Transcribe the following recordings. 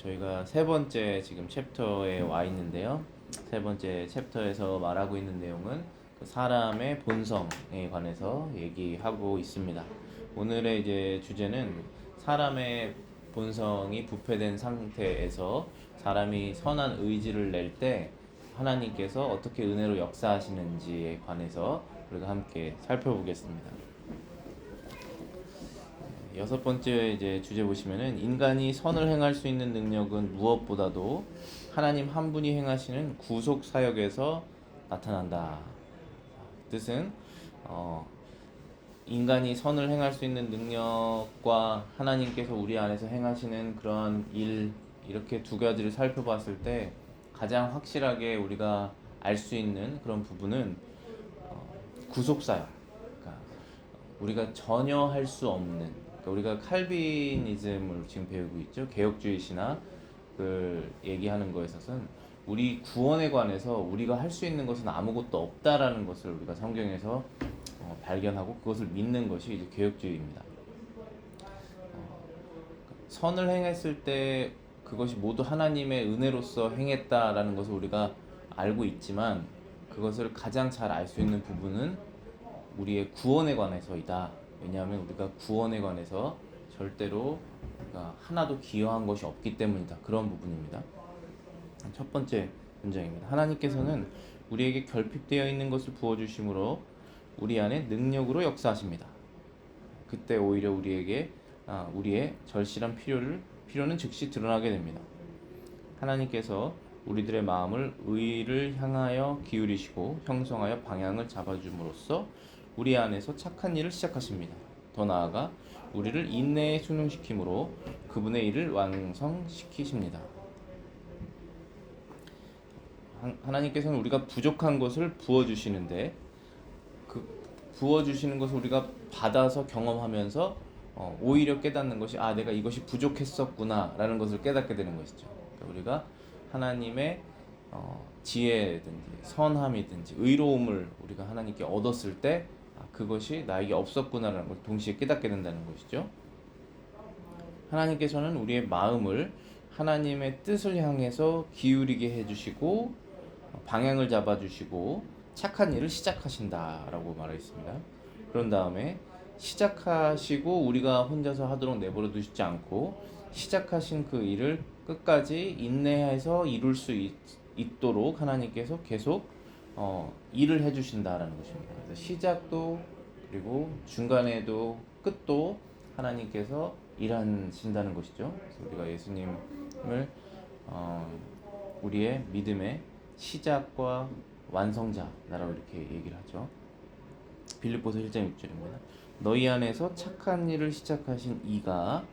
저희가 세 번째 지금 챕터에 와 있는데요. 세 번째 챕터에서 말하고 있는 내용은 그 사람의 본성에 관해서 얘기하고 있습니다. 오늘의 이제 주제는 사람의 본성이 부패된 상태에서 사람이 선한 의지를 낼 때 하나님께서 어떻게 은혜로 역사하시는지에 관해서 우리가 함께 살펴보겠습니다. 여섯 번째 이제 주제 보시면은 인간이 선을 행할 수 있는 능력은 무엇보다도 하나님 한 분이 행하시는 구속 사역에서 나타난다. 뜻은 어, 인간이 선을 행할 수 있는 능력과 하나님께서 우리 안에서 행하시는 그런 일, 이렇게 두 가지를 살펴봤을 때 가장 확실하게 우리가 알 수 있는 그런 부분은 구속 사역. 그러니까 우리가 전혀 할 수 없는, 그러니까 우리가 칼빈이즘을 지금 배우고 있죠. 개혁주의 신학을 얘기하는 거에 있어서는 우리 구원에 관해서 우리가 할 수 있는 것은 아무것도 없다라는 것을 우리가 성경에서 발견하고 그것을 믿는 것이 이제 개혁주의입니다. 선을 행했을 때 그것이 모두 하나님의 은혜로서 행했다라는 것을 우리가 알고 있지만, 그것을 가장 잘 알 수 있는 부분은 우리의 구원에 관해서이다. 왜냐하면 우리가 구원에 관해서 절대로 우리가 하나도 기여한 것이 없기 때문이다. 그런 부분입니다. 첫 번째 문장입니다. 하나님께서는 우리에게 결핍되어 있는 것을 부어주심으로 우리 안에 능력으로 역사하십니다. 그때 오히려 우리의 절실한 필요는 즉시 드러나게 됩니다. 하나님께서 우리들의 마음을 의를 향하여 기울이시고 형성하여 방향을 잡아줌으로써 우리 안에서 착한 일을 시작하십니다. 더 나아가 우리를 인내에 순응시킴으로 그분의 일을 완성시키십니다. 하나님께서는 우리가 부족한 것을 부어주시는데, 그 부어주시는 것을 우리가 받아서 경험하면서 오히려 깨닫는 것이, 내가 이것이 부족했었구나 라는 것을 깨닫게 되는 것이죠. 그러니까 우리가 하나님의 지혜든지 선함이든지 의로움을 우리가 하나님께 얻었을 때 그것이 나에게 없었구나라는 걸 동시에 깨닫게 된다는 것이죠. 하나님께서는 우리의 마음을 하나님의 뜻을 향해서 기울이게 해주시고 방향을 잡아주시고 착한 일을 시작하신다라고 말했습니다. 그런 다음에 시작하시고 우리가 혼자서 하도록 내버려 두시지 않고 시작하신 그 일을 끝까지 인내해서 이룰 수 있도록 하나님께서 계속 일을 해주신다라는 것입니다. 그래서 시작도 그리고 중간에도 끝도 하나님께서 일하신다는 것이죠. 그래서 우리가 예수님을 우리의 믿음의 시작과 완성자라고 이렇게 얘기를 하죠. 빌립보서 1장 6절입니다. 너희 안에서 착한 일을 시작하신 이가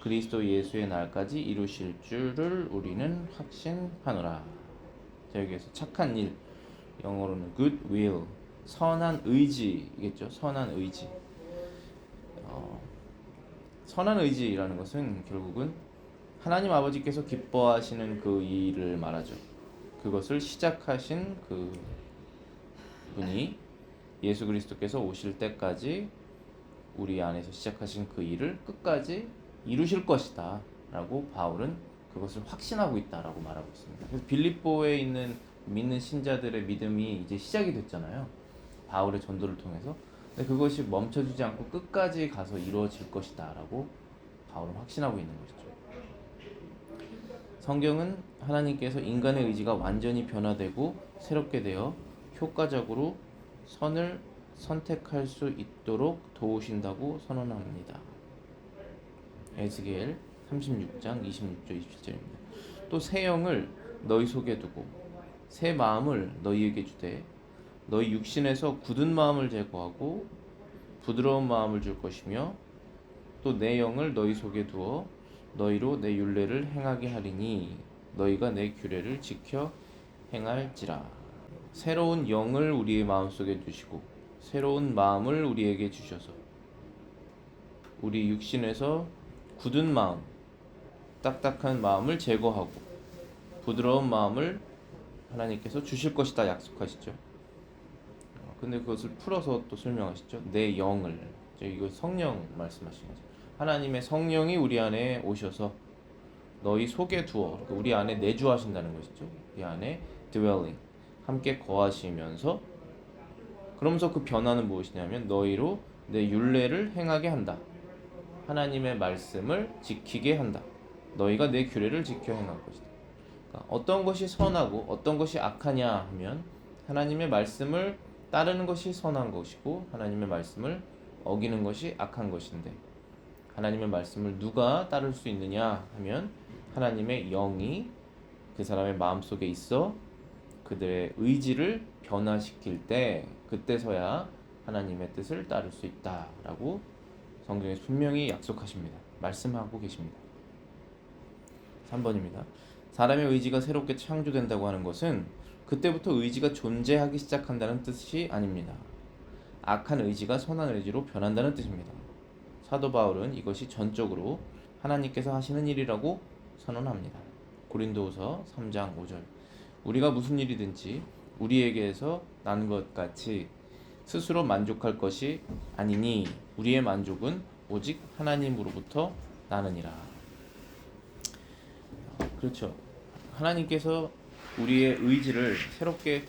그리스도 예수의 날까지 이루실 줄을 우리는 확신하노라. 자, 여기에서 착한 일, 영어로는 good will, 선한 의지이겠죠. 선한 의지. 선한 의지라는 것은 결국은 하나님 아버지께서 기뻐하시는 그 일을 말하죠. 그것을 시작하신 그 분이 예수 그리스도께서 오실 때까지 우리 안에서 시작하신 그 일을 끝까지 이루실 것이다 라고 바울은 그것을 확신하고 있다라고 말하고 있습니다. 그래서 빌립보에 있는 믿는 신자들의 믿음이 이제 시작이 됐잖아요. 바울의 전도를 통해서. 근데 그것이 멈춰지지 않고 끝까지 가서 이루어질 것이다 라고 바울은 확신하고 있는 것이죠. 성경은 하나님께서 인간의 의지가 완전히 변화되고 새롭게 되어 효과적으로 선을 선택할 수 있도록 도우신다고 선언합니다. 에스겔 36장 26절 27절입니다. 또 새 영을 너희 속에 두고 새 마음을 너희에게 주되 너희 육신에서 굳은 마음을 제거하고 부드러운 마음을 줄 것이며 또 내 영을 너희 속에 두어 너희로 내 율례를 행하게 하리니 너희가 내 규례를 지켜 행할지라. 새로운 영을 우리의 마음속에 두시고 새로운 마음을 우리에게 주셔서 우리 육신에서 굳은 마음, 딱딱한 마음을 제거하고 부드러운 마음을 하나님께서 주실 것이다 약속하시죠. 근데 그것을 풀어서 또 설명하시죠. 내 영을, 이거 성령 말씀하시는 거죠. 하나님의 성령이 우리 안에 오셔서 너희 속에 두어. 그러니까 우리 안에 내주하신다는 것이죠. 우리 안에 dwelling, 함께 거하시면서, 그러면서 그 변화는 무엇이냐면 너희로 내 율례를 행하게 한다. 하나님의 말씀을 지키게 한다. 너희가 내 규례를 지켜 행할 것이다. 그러니까 어떤 것이 선하고 어떤 것이 악하냐 하면 하나님의 말씀을 따르는 것이 선한 것이고 하나님의 말씀을 어기는 것이 악한 것인데, 하나님의 말씀을 누가 따를 수 있느냐 하면 하나님의 영이 그 사람의 마음속에 있어 그들의 의지를 변화시킬 때, 그때서야 하나님의 뜻을 따를 수 있다라고 성경에 분명히 약속하십니다. 말씀하고 계십니다. 3번입니다. 사람의 의지가 새롭게 창조된다고 하는 것은 그때부터 의지가 존재하기 시작한다는 뜻이 아닙니다. 악한 의지가 선한 의지로 변한다는 뜻입니다. 사도 바울은 이것이 전적으로 하나님께서 하시는 일이라고 선언합니다. 고린도후서 3장 5절. 우리가 무슨 일이든지 우리에게서 난 것 같이 스스로 만족할 것이 아니니 우리의 만족은 오직 하나님으로부터 나느니라. 그렇죠. 하나님께서 우리의 의지를 새롭게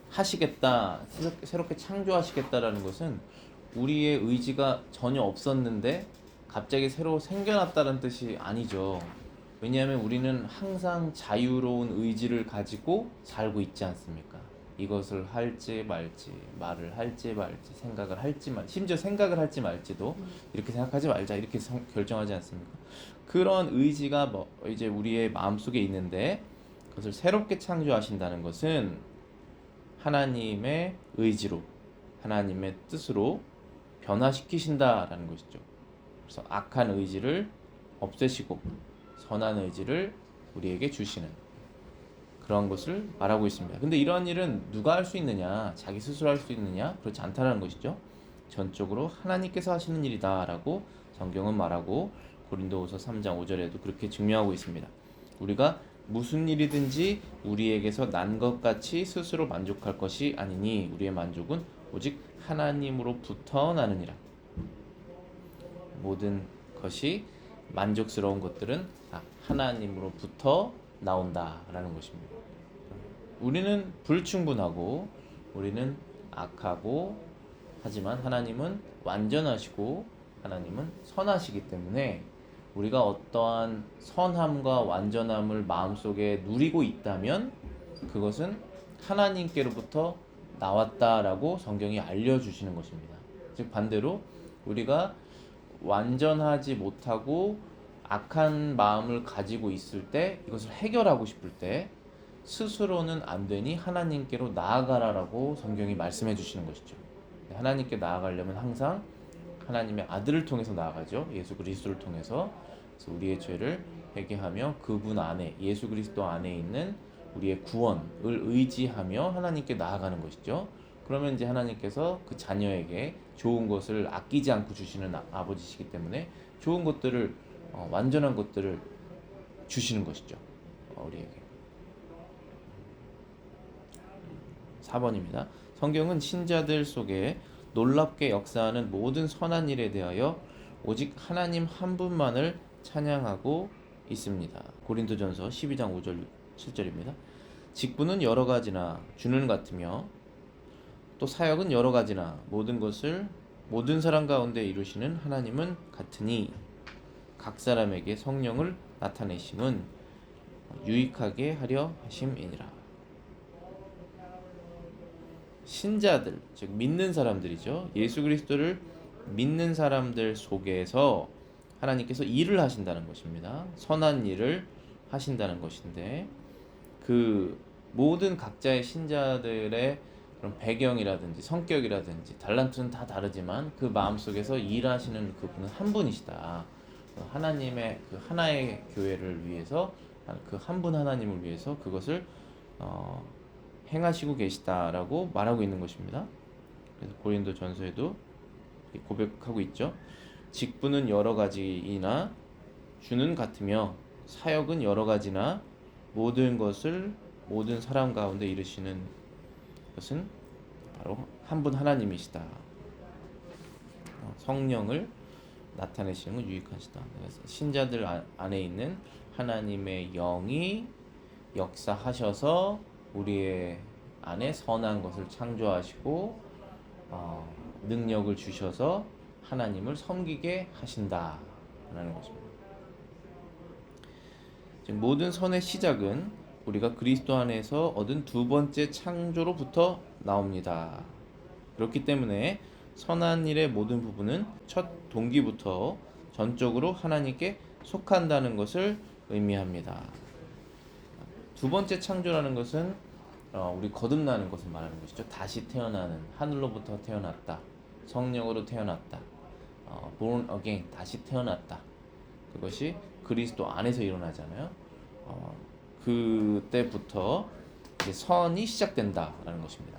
하시겠다, 새롭게 창조하시겠다라는 것은 우리의 의지가 전혀 없었는데 갑자기 새로 생겨났다는 뜻이 아니죠. 왜냐하면 우리는 항상 자유로운 의지를 가지고 살고 있지 않습니까? 이것을 할지 말지, 말을 할지 말지, 생각을 할지 말지, 심지어 생각을 할지 말지도 이렇게 생각하지 말자, 이렇게 결정하지 않습니까? 그런 의지가 이제 우리의 마음속에 있는데, 그것을 새롭게 창조하신다는 것은 하나님의 의지로, 하나님의 뜻으로 변화시키신다라는 것이죠. 그래서 악한 의지를 없애시고 선한 의지를 우리에게 주시는 그런 것을 말하고 있습니다. 근데 이러한 일은 누가 할 수 있느냐, 자기 스스로 할 수 있느냐, 그렇지 않다라는 것이죠. 전적으로 하나님께서 하시는 일이다라고 성경은 말하고 고린도후서 3장 5절에도 그렇게 증명하고 있습니다. 우리가 무슨 일이든지 우리에게서 난 것 같이 스스로 만족할 것이 아니니 우리의 만족은 오직 하나님으로부터 나느니라. 모든 것이 만족스러운 것들은 하나님으로부터 나온다라는 것입니다. 우리는 불충분하고 우리는 악하고, 하지만 하나님은 완전하시고 하나님은 선하시기 때문에 우리가 어떠한 선함과 완전함을 마음속에 누리고 있다면 그것은 하나님께로부터 나왔다라고 성경이 알려주시는 것입니다. 즉 반대로 우리가 완전하지 못하고 악한 마음을 가지고 있을 때, 이것을 해결하고 싶을 때 스스로는 안 되니 하나님께로 나아가라라고 성경이 말씀해 주시는 것이죠. 하나님께 나아가려면 항상 하나님의 아들을 통해서 나아가죠. 예수 그리스도를 통해서. 그래서 우리의 죄를 회개하며 그분 안에, 예수 그리스도 안에 있는 우리의 구원을 의지하며 하나님께 나아가는 것이죠. 그러면 이제 하나님께서 그 자녀에게 좋은 것을 아끼지 않고 주시는 아버지시기 때문에 좋은 것들을, 완전한 것들을 주시는 것이죠. 우리에게. 4번입니다. 성경은 신자들 속에 놀랍게 역사하는 모든 선한 일에 대하여 오직 하나님 한 분만을 찬양하고 있습니다. 고린도전서 12장 5절 7절입니다. 직분은 여러 가지나 주는 같으며 또 사역은 여러 가지나 모든 것을 모든 사람 가운데 이루시는 하나님은 같으니 각 사람에게 성령을 나타내심은 유익하게 하려 하심이니라. 신자들, 즉 믿는 사람들이죠. 예수 그리스도를 믿는 사람들 속에서 하나님께서 일을 하신다는 것입니다. 선한 일을 하신다는 것인데, 그 모든 각자의 신자들의 그런 배경이라든지 성격이라든지 달란트는 다 다르지만 그 마음속에서 일하시는 그분은 한 분이시다. 하나님의 그 하나의 교회를 위해서, 그 한 분 하나님을 위해서 그것을 행하시고 계시다라고 말하고 있는 것입니다. 그래서 고린도 전서에도 고백하고 있죠. 직분은 여러 가지이나 주는 같으며 사역은 여러 가지나 모든 것을 모든 사람 가운데 이루시는 것은 바로 한 분 하나님이시다. 성령을 나타내시는 건 유익하시다. 신자들 안에 있는 하나님의 영이 역사하셔서 우리의 안에 선한 것을 창조하시고 능력을 주셔서 하나님을 섬기게 하신다라는 것입니다. 즉, 모든 선의 시작은 우리가 그리스도 안에서 얻은 두 번째 창조로부터 나옵니다. 그렇기 때문에 선한 일의 모든 부분은 첫 동기부터 전적으로 하나님께 속한다는 것을 의미합니다. 두 번째 창조라는 것은 우리 거듭나는 것을 말하는 것이죠. 다시 태어나는, 하늘로부터 태어났다, 성령으로 태어났다, born again, 다시 태어났다. 그것이 그리스도 안에서 일어나잖아요. 그때부터 이제 선이 시작된다라는 것입니다.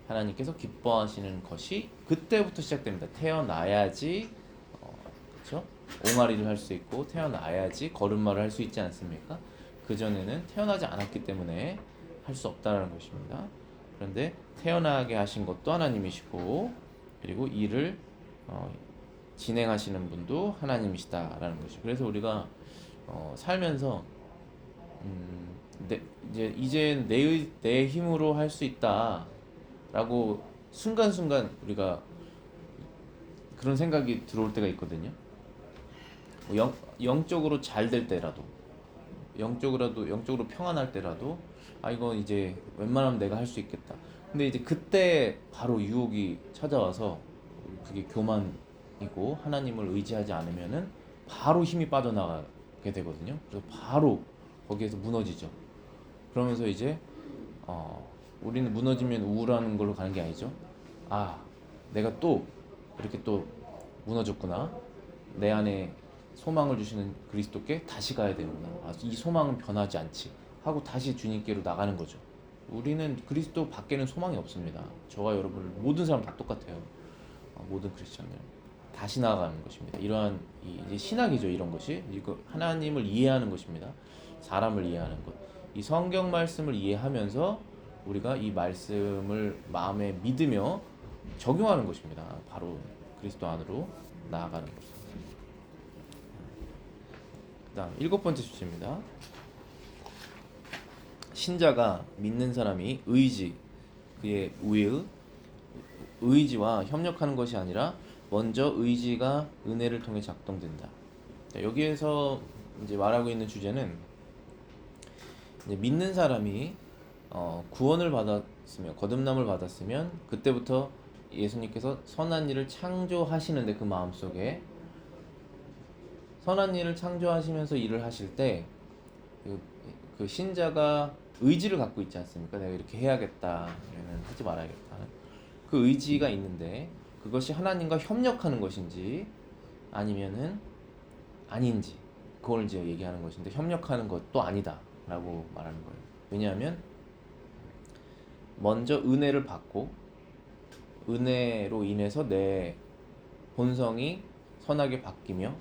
하나님께서 기뻐하시는 것이 그때부터 시작됩니다. 태어나야지 그렇죠? 옹알이를 할 수 있고 태어나야지 걸음마를 할 수 있지 않습니까? 그전에는 태어나지 않았기 때문에 할 수 없다는 것입니다. 그런데 태어나게 하신 것도 하나님이시고 그리고 이를 진행하시는 분도 하나님이시다라는 것이죠. 그래서 우리가 살면서 이제 내 힘으로 할 수 있다라고 순간순간 우리가 그런 생각이 들어올 때가 있거든요. 영적으로 잘 될 때라도, 영적으로 평안할 때라도, 이거 이제 웬만하면 내가 할 수 있겠다. 근데 이제 그때 바로 유혹이 찾아와서 그게 교만이고 하나님을 의지하지 않으면은 바로 힘이 빠져나가게 되거든요. 그래서 바로 거기에서 무너지죠. 그러면서 이제 우리는 무너지면 우울한 걸로 가는 게 아니죠. 내가 또 이렇게 또 무너졌구나. 내 안에 소망을 주시는 그리스도께 다시 가야 되는구나. 이 소망은 변하지 않지 하고 다시 주님께로 나가는 거죠. 우리는 그리스도 밖에는 소망이 없습니다. 저와 여러분 모든 사람 다 똑같아요. 모든 크리스천들 다시 나아가는 것입니다. 이러한 이제 신학이죠. 이런 것이 이거 하나님을 이해하는 것입니다. 사람을 이해하는 것. 이 성경 말씀을 이해하면서 우리가 이 말씀을 마음에 믿으며 적용하는 것입니다. 바로 그리스도 안으로 나아가는 것입니다. 그다음 7번째 주제입니다. 신자가 믿는 사람이 그의 의지와 협력하는 것이 아니라 먼저 의지가 은혜를 통해 작동된다. 여기에서 이제 말하고 있는 주제는 이제 믿는 사람이 구원을 받았으면, 거듭남을 받았으면 그때부터 예수님께서 선한 일을 창조하시는데 그 마음속에 선한 일을 창조하시면서 일을 하실 때 그 신자가 의지를 갖고 있지 않습니까? 내가 이렇게 해야겠다, 하지 말아야겠다. 그 의지가 있는데 그것이 하나님과 협력하는 것인지 아니면은 아닌지 그걸 이제 얘기하는 것인데 협력하는 것도 아니다라고 말하는 거예요. 왜냐하면 먼저 은혜를 받고 은혜로 인해서 내 본성이 선하게 바뀌며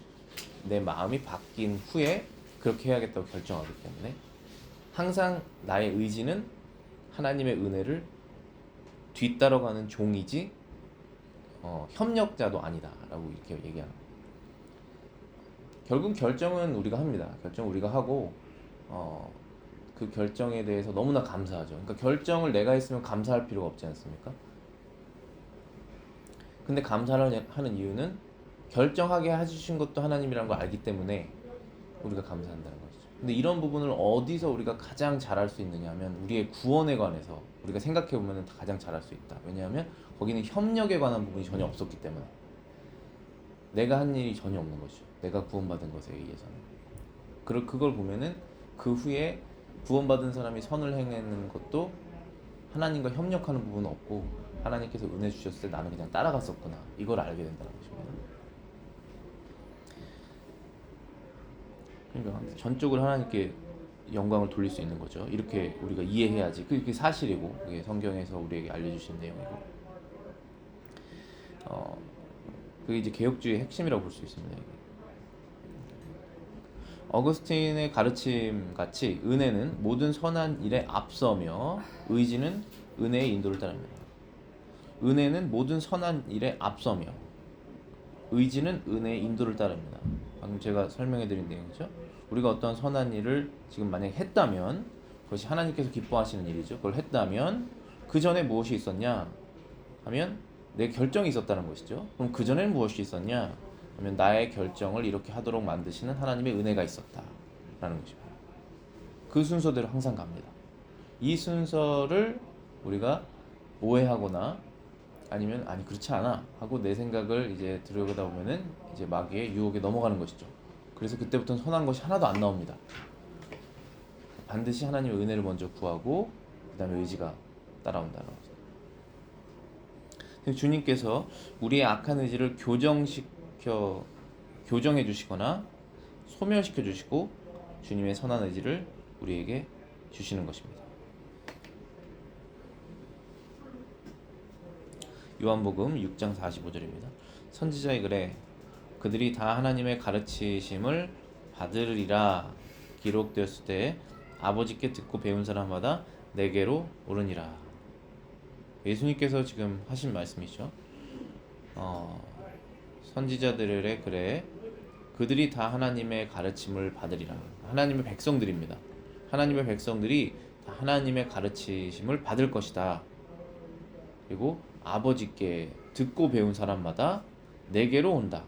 내 마음이 바뀐 후에 그렇게 해야겠다고 결정하기 때문에 항상 나의 의지는 하나님의 은혜를 뒤따라가는 종이지 협력자도 아니다라고 이렇게 얘기하는 거예요. 결국 결정은 우리가 합니다. 결정 우리가 하고 그 결정에 대해서 너무나 감사하죠. 그러니까 결정을 내가 했으면 감사할 필요가 없지 않습니까? 근데 감사를 하는 이유는 결정하게 해주신 것도 하나님이라는 걸 알기 때문에 우리가 감사한다는 거죠. 근데 이런 부분을 어디서 우리가 가장 잘할 수 있느냐 하면 우리의 구원에 관해서 우리가 생각해 보면 가장 잘할 수 있다. 왜냐하면 거기는 협력에 관한 부분이 전혀 없었기 때문에 내가 한 일이 전혀 없는 거죠. 내가 구원받은 것에 의해서는. 그걸 보면은 그 후에 구원받은 사람이 선을 행하는 것도 하나님과 협력하는 부분은 없고 하나님께서 은혜 주셨을 때 나는 그냥 따라갔었구나. 이걸 알게 된다는 것입니다. 그러니까 전적으로 하나님께 영광을 돌릴 수 있는 거죠. 이렇게 우리가 이해해야지. 그게 사실이고 그게 성경에서 우리에게 알려주신 내용이고 그게 이제 개혁주의의 핵심이라고 볼 수 있습니다. 어거스틴의 가르침 같이 은혜는 모든 선한 일에 앞서며 의지는 은혜의 인도를 따릅니다. 은혜는 모든 선한 일에 앞서며 의지는 은혜의 인도를 따릅니다. 방금 제가 설명해드린 내용이죠. 우리가 어떤 선한 일을 지금 만약에 했다면 그것이 하나님께서 기뻐하시는 일이죠. 그걸 했다면 그 전에 무엇이 있었냐 하면 내 결정이 있었다는 것이죠. 그럼 그 전에는 무엇이 있었냐 하면 나의 결정을 이렇게 하도록 만드시는 하나님의 은혜가 있었다라는 것입니다. 그 순서대로 항상 갑니다. 이 순서를 우리가 오해하거나 아니면 아니 그렇지 않아 하고 내 생각을 이제 들여다 보면은 이제 마귀의 유혹에 넘어가는 것이죠. 그래서 그때부터는 선한 것이 하나도 안 나옵니다. 반드시 하나님의 은혜를 먼저 구하고 그 다음에 의지가 따라온다는 거죠. 주님께서 우리의 악한 의지를 교정해 주시거나 소멸시켜 주시고 주님의 선한 의지를 우리에게 주시는 것입니다. 요한복음 6장 45절입니다. 선지자의 글에 그들이 다 하나님의 가르치심을 받으리라 기록되었을 때 아버지께 듣고 배운 사람마다 내게로 오르니라. 예수님께서 지금 하신 말씀이죠. 선지자들의 글에 그들이 다 하나님의 가르침을 받으리라. 하나님의 백성들입니다. 하나님의 백성들이 다 하나님의 가르치심을 받을 것이다. 그리고 아버지께 듣고 배운 사람마다 내게로 온다.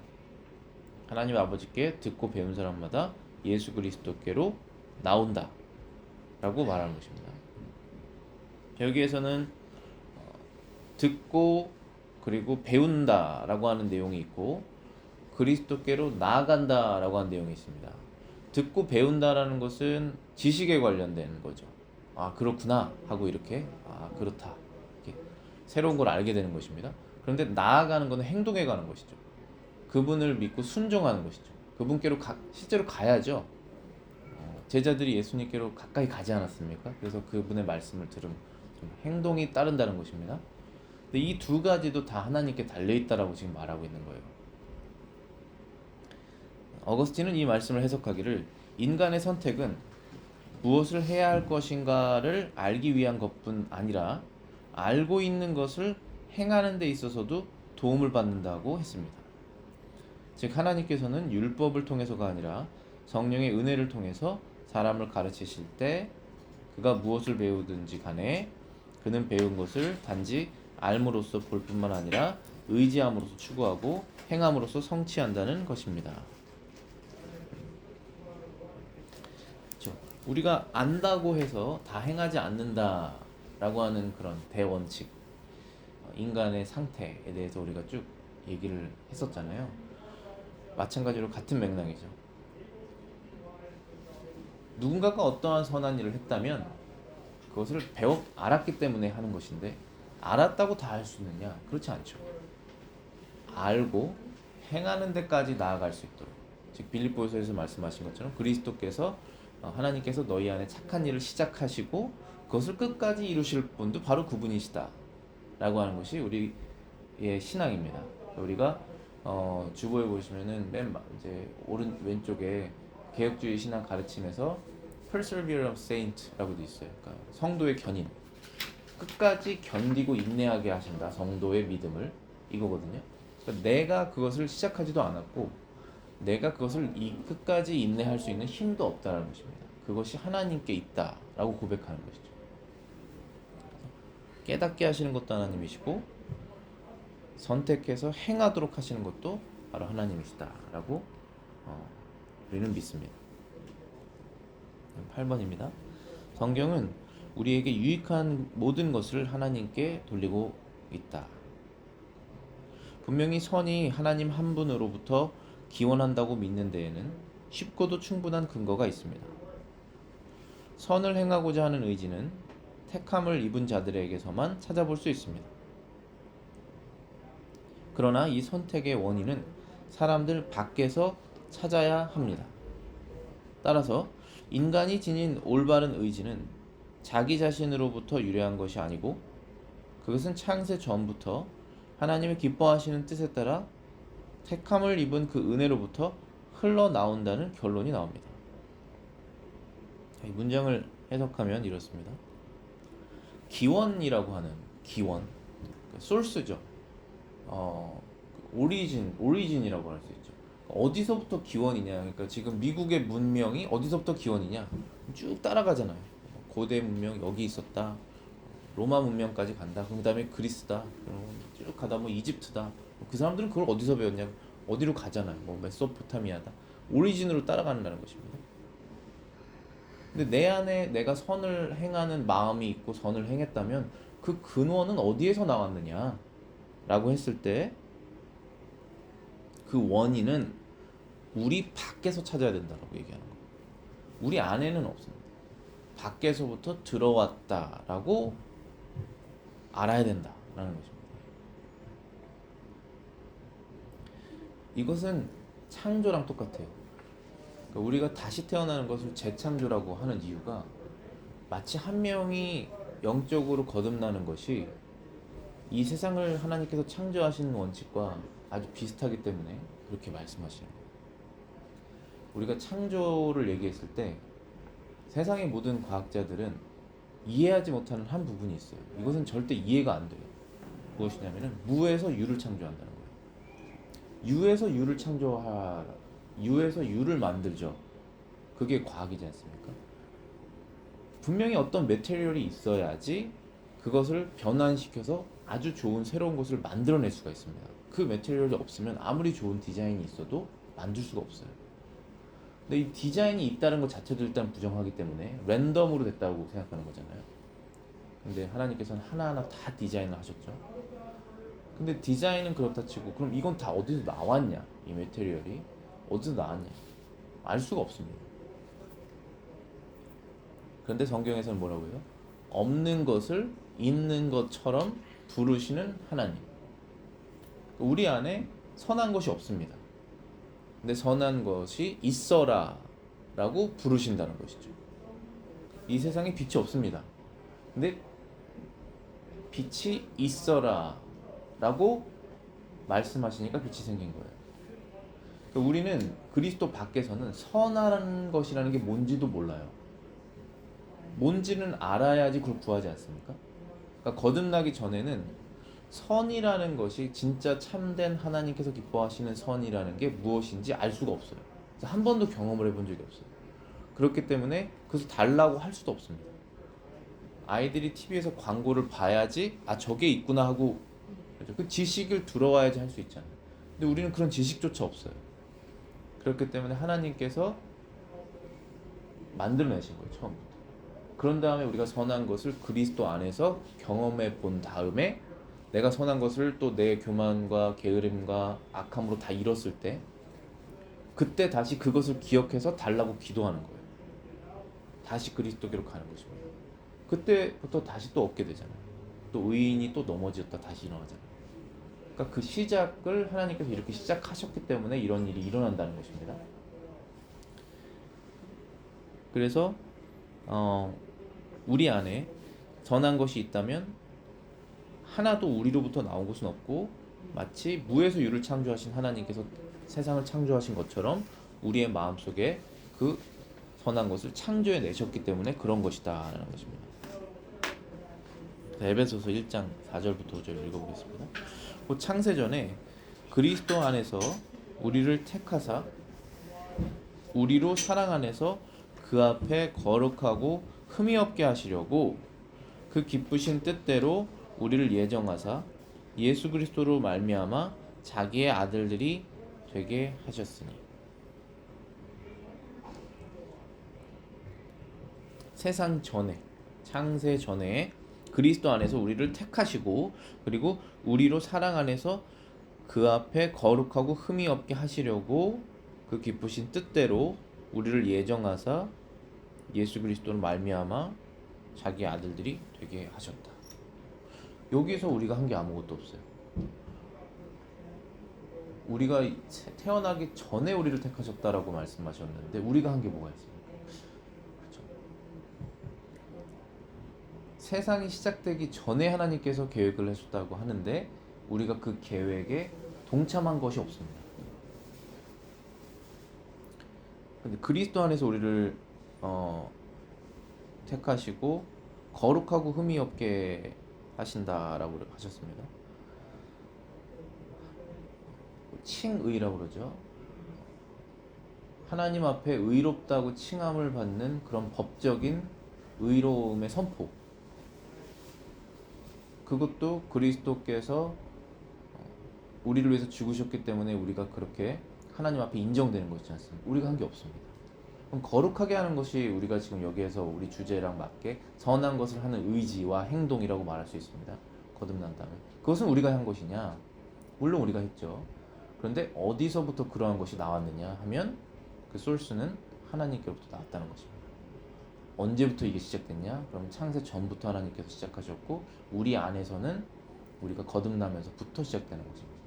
하나님 아버지께 듣고 배운 사람마다 예수 그리스도께로 나온다 라고 말하는 것입니다. 여기에서는 듣고 그리고 배운다 라고 하는 내용이 있고 그리스도께로 나아간다 라고 하는 내용이 있습니다. 듣고 배운다라는 것은 지식에 관련된 거죠. 아 그렇구나 하고 이렇게 아 그렇다 이렇게 새로운 걸 알게 되는 것입니다. 그런데 나아가는 것은 행동에 가는 것이죠. 그분을 믿고 순종하는 것이죠. 그분께로 실제로 가야죠. 제자들이 예수님께로 가까이 가지 않았습니까? 그래서 그분의 말씀을 들으면 행동이 따른다는 것입니다. 근데 이 두 가지도 다 하나님께 달려있다라고 지금 말하고 있는 거예요. 어거스틴은 이 말씀을 해석하기를 인간의 선택은 무엇을 해야 할 것인가를 알기 위한 것뿐 아니라 알고 있는 것을 행하는 데 있어서도 도움을 받는다고 했습니다. 즉 하나님께서는 율법을 통해서가 아니라 성령의 은혜를 통해서 사람을 가르치실 때 그가 무엇을 배우든지 간에 그는 배운 것을 단지 알므로써 볼 뿐만 아니라 의지함으로써 추구하고 행함으로써 성취한다는 것입니다. 그렇죠? 우리가 안다고 해서 다 행하지 않는다라고 하는 그런 대원칙, 인간의 상태에 대해서 우리가 쭉 얘기를 했었잖아요. 마찬가지로 같은 맥락이죠. 누군가가 어떠한 선한 일을 했다면 그것을 알았기 때문에 하는 것인데 알았다고 다 할 수 있느냐? 그렇지 않죠. 알고 행하는 데까지 나아갈 수 있도록 즉 빌립보서에서 말씀하신 것처럼 그리스도께서 하나님께서 너희 안에 착한 일을 시작하시고 그것을 끝까지 이루실 분도 바로 그분이시다 라고 하는 것이 우리의 신앙입니다. 우리가 주보에 보시면은 맨 이제 왼쪽에 개혁주의 신앙 가르침에서 Perseverance of Saint라고도 있어요. 그러니까 성도의 견인, 끝까지 견디고 인내하게 하신다. 성도의 믿음을 이거거든요. 그러니까 내가 그것을 시작하지도 않았고, 내가 그것을 끝까지 인내할 수 있는 힘도 없다라는 것입니다. 그것이 하나님께 있다라고 고백하는 것이죠. 깨닫게 하시는 것도 하나님이시고, 선택해서 행하도록 하시는 것도 바로 하나님이시다라고 우리는 믿습니다. 8번입니다. 성경은 우리에게 유익한 모든 것을 하나님께 돌리고 있다. 분명히 선이 하나님 한 분으로부터 기원한다고 믿는 데에는 쉽고도 충분한 근거가 있습니다. 선을 행하고자 하는 의지는 택함을 입은 자들에게서만 찾아볼 수 있습니다. 그러나 이 선택의 원인은 사람들 밖에서 찾아야 합니다. 따라서 인간이 지닌 올바른 의지는 자기 자신으로부터 유래한 것이 아니고 그것은 창세 전부터 하나님의 기뻐하시는 뜻에 따라 택함을 입은 그 은혜로부터 흘러나온다는 결론이 나옵니다. 이 문장을 해석하면 이렇습니다. 기원이라고 하는 기원, 소스죠. 오리진이라고 할 수 있죠. 어디서부터 기원이냐? 그러니까 지금 미국의 문명이 어디서부터 기원이냐? 쭉 따라가잖아요. 고대 문명 여기 있었다. 로마 문명까지 간다. 그다음에 그리스다. 쭉 가다 뭐 이집트다. 그 사람들은 그걸 어디서 배웠냐? 어디로 가잖아요. 뭐 메소포타미아다. 오리진으로 따라간다는 것입니다. 근데 내 안에 내가 선을 행하는 마음이 있고 선을 행했다면 그 근원은 어디에서 나왔느냐? 라고 했을 때 그 원인은 우리 밖에서 찾아야 된다라고 얘기하는 거예요. 우리 안에는 없습니다. 밖에서부터 들어왔다라고 알아야 된다라는 것입니다. 이것은 창조랑 똑같아요. 그러니까 우리가 다시 태어나는 것을 재창조라고 하는 이유가 마치 한 명이 영적으로 거듭나는 것이 이 세상을 하나님께서 창조하시는 원칙과 아주 비슷하기 때문에 그렇게 말씀하시는 거예요. 우리가 창조를 얘기했을 때 세상의 모든 과학자들은 이해하지 못하는 한 부분이 있어요. 이것은 절대 이해가 안 돼요. 무엇이냐면은 무에서 유를 창조한다는 거예요. 유에서 유를 만들죠. 그게 과학이지 않습니까? 분명히 어떤 메테리얼이 있어야지 그것을 변환시켜서 아주 좋은 새로운 것을 만들어낼 수가 있습니다. 그 메테리얼이 없으면 아무리 좋은 디자인이 있어도 만들 수가 없어요. 근데 이 디자인이 있다는 것 자체도 일단 부정하기 때문에 랜덤으로 됐다고 생각하는 거잖아요. 근데 하나님께서는 하나하나 다 디자인을 하셨죠. 근데 디자인은 그렇다 치고 그럼 이건 다 어디서 나왔냐? 이 메테리얼이 어디서 나왔냐? 알 수가 없습니다. 그런데 성경에서는 뭐라고 해요? 없는 것을 있는 것처럼 부르시는 하나님. 우리 안에 선한 것이 없습니다. 근데 선한 것이 있어라 라고 부르신다는 것이죠. 이 세상에 빛이 없습니다. 근데 빛이 있어라 라고 말씀하시니까 빛이 생긴 거예요. 그러니까 우리는 그리스도 밖에서는 선한 것이라는 게 뭔지도 몰라요. 뭔지는 알아야지 그걸 구하지 않습니까? 그러니까 거듭나기 전에는 선이라는 것이 진짜 참된 하나님께서 기뻐하시는 선이라는 게 무엇인지 알 수가 없어요. 그래서 한 번도 경험을 해본 적이 없어요. 그렇기 때문에 그것을 달라고 할 수도 없습니다. 아이들이 TV에서 광고를 봐야지 아 저게 있구나 하고 그 지식을 들어와야지 할 수 있잖아요. 근데 우리는 그런 지식조차 없어요. 그렇기 때문에 하나님께서 만들어내신 거예요, 처음부터. 그런 다음에 우리가 선한 것을 그리스도 안에서 경험해 본 다음에 내가 선한 것을 또 내 교만과 게으름과 악함으로 다 잃었을 때 그때 다시 그것을 기억해서 달라고 기도하는 거예요. 다시 그리스도께로 가는 것입니다. 그때부터 다시 또 얻게 되잖아요. 또 의인이 또 넘어졌다 다시 일어나잖아요. 그러니까 그 시작을 하나님께서 이렇게 시작하셨기 때문에 이런 일이 일어난다는 것입니다. 그래서 우리 안에 선한 것이 있다면 하나도 우리로부터 나온 것은 없고 마치 무에서 유를 창조하신 하나님께서 세상을 창조하신 것처럼 우리의 마음속에 그 선한 것을 창조해 내셨기 때문에 그런 것이다 라는 것입니다. 에베소서 1장 4절부터 5절 읽어보겠습니다. 그 창세전에 그리스도 안에서 우리를 택하사 우리로 사랑 안에서 그 앞에 거룩하고 흠이 없게 하시려고 그 기쁘신 뜻대로 우리를 예정하사 예수 그리스도로 말미암아 자기의 아들들이 되게 하셨으니. 세상 전에 창세 전에 그리스도 안에서 우리를 택하시고 그리고 우리로 사랑 안에서 그 앞에 거룩하고 흠이 없게 하시려고 그 기쁘신 뜻대로 우리를 예정하사 예수 그리스도로 말미암아 자기 아들들이 되게 하셨다. 여기서 우리가 한 게 아무것도 없어요. 우리가 태어나기 전에 우리를 택하셨다라고 말씀하셨는데 우리가 한 게 뭐가 있습니까? 그렇죠? 세상이 시작되기 전에 하나님께서 계획을 하셨다고 하는데 우리가 그 계획에 동참한 것이 없습니다. 근데 그리스도 안에서 우리를 택하시고 거룩하고 흠이 없게 하신다라고 하셨습니다. 칭의라고 그러죠. 하나님 앞에 의롭다고 칭함을 받는 그런 법적인 의로움의 선포, 그것도 그리스도께서 우리를 위해서 죽으셨기 때문에 우리가 그렇게 하나님 앞에 인정되는 것이지 않습니까? 우리가 한 게 없습니다. 그럼 거룩하게 하는 것이 우리가 지금 여기에서 우리 주제랑 맞게 선한 것을 하는 의지와 행동이라고 말할 수 있습니다. 거듭난다면 그것은 우리가 한 것이냐? 물론 우리가 했죠. 그런데 어디서부터 그러한 것이 나왔느냐 하면 그 소스는 하나님께로부터 나왔다는 것입니다. 언제부터 이게 시작됐냐? 그럼 창세 전부터 하나님께서 시작하셨고 우리 안에서는 우리가 거듭나면서부터 시작되는 것입니다.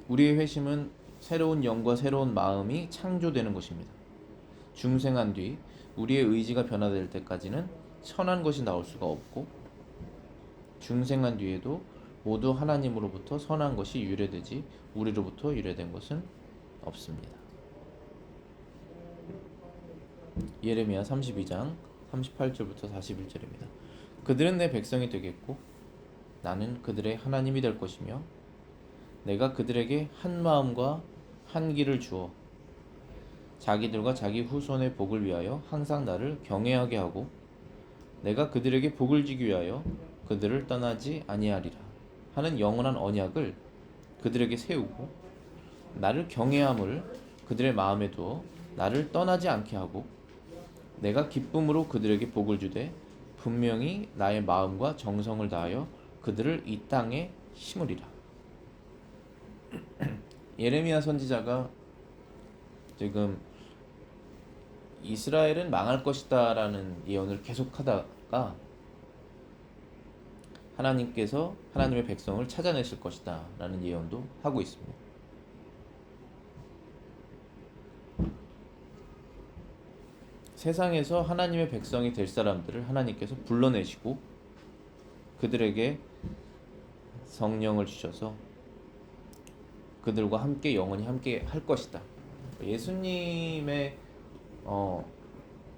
우리의 회심은 새로운 영과 새로운 마음이 창조되는 것입니다. 중생한 뒤 우리의 의지가 변화될 때까지는 선한 것이 나올 수가 없고, 중생한 뒤에도 모두 하나님으로부터 선한 것이 유래되지 우리로부터 유래된 것은 없습니다. 예레미야 32장 38절부터 41절입니다. 그들은 내 백성이 되겠고 나는 그들의 하나님이 될 것이며 내가 그들에게 한 마음과 한 길을 주어 자기들과 자기 후손의 복을 위하여 항상 나를 경외하게 하고 내가 그들에게 복을 주기 위하여 그들을 떠나지 아니하리라 하는 영원한 언약을 그들에게 세우고 나를 경외함을 그들의 마음에 두어 나를 떠나지 않게 하고 내가 기쁨으로 그들에게 복을 주되 분명히 나의 마음과 정성을 다하여 그들을 이 땅에 심으리라. 예레미야 선지자가 지금 이스라엘은 망할 것이다 라는 예언을 계속하다가 하나님께서 하나님의 백성을 찾아내실 것이다 라는 예언도 하고 있습니다. 세상에서 하나님의 백성이 될 사람들을 하나님께서 불러내시고 그들에게 성령을 주셔서 그들과 함께 영원히 함께 할 것이다. 예수님의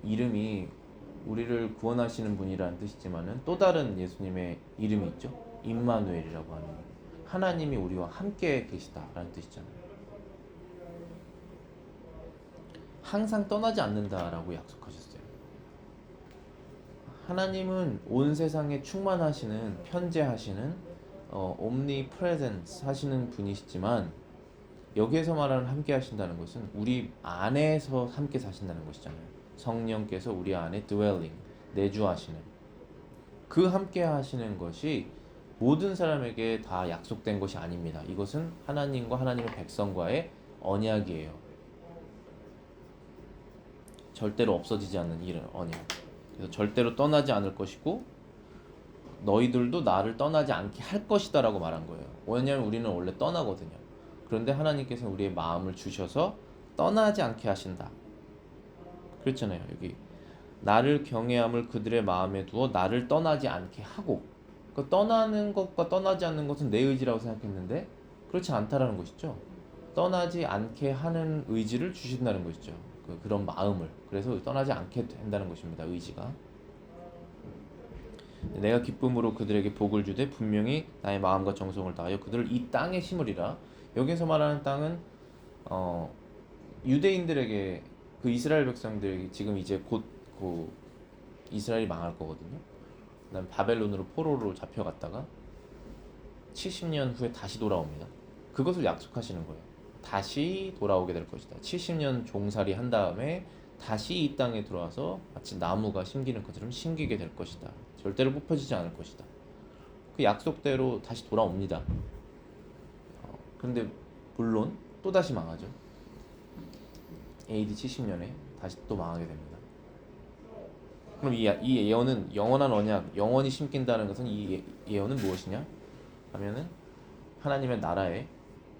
이름이 우리를 구원하시는 분이라는 뜻이지만은 또 다른 예수님의 이름이 있죠. 임마누엘이라고 하는, 하나님이 우리와 함께 계시다라는 뜻이잖아요. 항상 떠나지 않는다라고 약속하셨어요. 하나님은 온 세상에 충만하시는, 편재하시는 omnipresence 하시는 분이시지만 여기에서 말하는 함께 하신다는 것은 우리 안에서 함께 사신다는 것이잖아요. 성령께서 우리 안에 dwelling, 내주하시는 그 함께 하시는 것이 모든 사람에게 다 약속된 것이 아닙니다. 이것은 하나님과 하나님의 백성과의 언약이에요. 절대로 없어지지 않는 이런 언약. 그래서 절대로 떠나지 않을 것이고 너희들도 나를 떠나지 않게 할 것이다 라고 말한 거예요. 왜냐하면 우리는 원래 떠나거든요. 그런데 하나님께서는 우리의 마음을 주셔서 떠나지 않게 하신다. 그렇잖아요. 여기 나를 경외함을 그들의 마음에 두어 나를 떠나지 않게 하고, 그러니까 떠나는 것과 떠나지 않는 것은 내 의지라고 생각했는데 그렇지 않다라는 것이죠. 떠나지 않게 하는 의지를 주신다는 것이죠. 그런 마음을. 그래서 떠나지 않게 된다는 것입니다. 의지가. 내가 기쁨으로 그들에게 복을 주되 분명히 나의 마음과 정성을 다하여 그들을 이 땅에 심으리라. 여기서 말하는 땅은 유대인들에게, 그 이스라엘 백성들에게 지금 이제 곧 이스라엘이 망할 거거든요. 그다음 바벨론으로 포로로 잡혀갔다가 70년 후에 다시 돌아옵니다. 그것을 약속하시는 거예요. 다시 돌아오게 될 것이다. 70년 종살이 한 다음에 다시 이 땅에 들어와서 마치 나무가 심기는 것처럼 심기게 될 것이다. 절대로 뽑혀지지 않을 것이다. 그 약속대로 다시 돌아옵니다. 그런데 물론 또 다시 망하죠. AD 70년에 다시 또 망하게 됩니다. 그럼 이 예언은 영원한 언약, 영원히 심긴다는 것은 이 예언은 무엇이냐 하면은 하나님의 나라에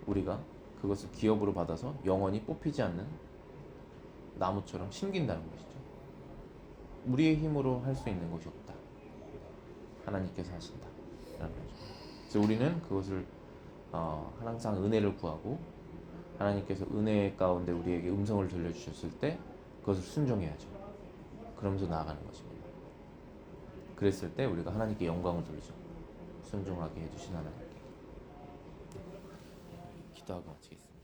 우리가 그것을 기업으로 받아서 영원히 뽑히지 않는 나무처럼 심긴다는 것이죠. 우리의 힘으로 할 수 있는 것이 없다. 하나님께서 하신다. 라는 거죠. 그래서 우리는 그것을 항상 은혜를 구하고 하나님께서 은혜 가운데 우리에게 음성을 들려주셨을 때 그것을 순종해야죠. 그러면서 나아가는 것입니다. 그랬을 때 우리가 하나님께 영광을 돌리죠. 순종하게 해주신 하나님께 기도하고 마치겠습니다.